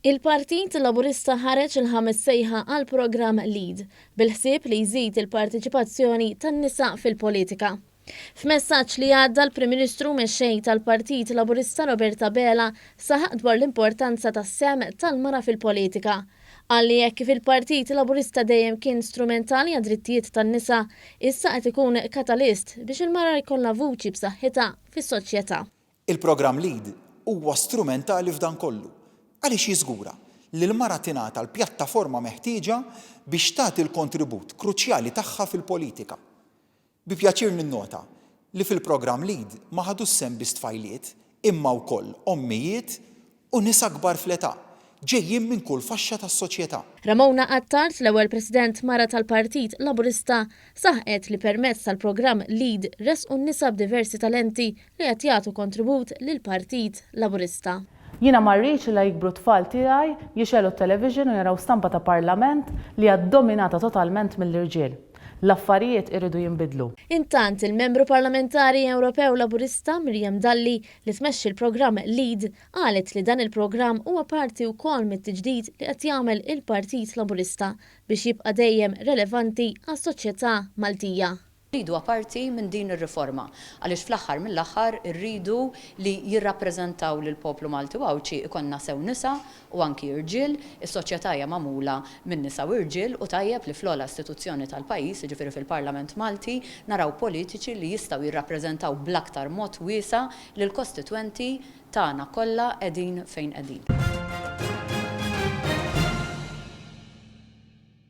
Il-Partit Laburista ħareġ il-ħames sejħa għal programm LEAD bil-ħsieb li jżid il-partiċipazzjoni tan-nisa fil-politika. F'messaġġ li għadda l-Prim Ministru mexxej tal-Partit Laburista Roberta Bela saħaq dwar l-importanza tas-sem tal-mara fil-politika. Għalli jekk fil-Partit Laburista dejjem kien strumentali għad-drittijiet tan-nisa, issa qed ikun katalist biex il-mara jkollha vuċi b'saħħitha fis-soċjetà. Il-programm LEAD huwa strumentali f'dan kollu. Għaliex jiżgura li l-mara tingħata l-pjattaforma meħtieġa biex tagħti l-kontribut kruċjali tagħha fil-politika. Bi pjaċir ninnota li fil-programm LEAD ma ħadux sem biss tfajliet imma wkoll ommijiet u nisa kbar fl-età ġejjin minn kull faxxa tas-soċjetà. Ramona Attart, l-ewwel President mara tal-Partit Laburista, saħqet li permezz tal-programm LEAD resqu n-nisa b'diversi talenti li qed jagħtu kontribut lill-Partit Laburista. Jiena ma rridx li jikbru tfal tiegħi jixelu t-television u jaraw stampa ta' parlament li hija ddominata totalment mill-irġiel. L-affarijiet iridu jinbidlu. Intant il-membru parlamentari Ewropew Laburista Miriam Dalli li tmexxi l-programm LEAD qalet li dan il-programm huwa parti wkoll mit-tiġdid li qed jagħmel il-Partit Laburista biex jibqa' dejjem relevanti għas-soċjetà Maltija. Rridu parti minn din ir-riforma għaliex fl-aħħar mill-aħħar irridu li jirrappreżentaw lil poplu Malti u għawċi ikonna sew nisa u anki irġiel, is-soċjetà hija magħmula minn nisa u irġiel u tajjeb li fl-ogħla istituzzjoni tal-pajjiż, jiġifieri fil-Parlament Malti, naraw politiċi li jistgħu jirrappreżentaw bl-aktar mod wiesa' lill kostitwenti tagħna kollha qegħdin fejn qegħdin.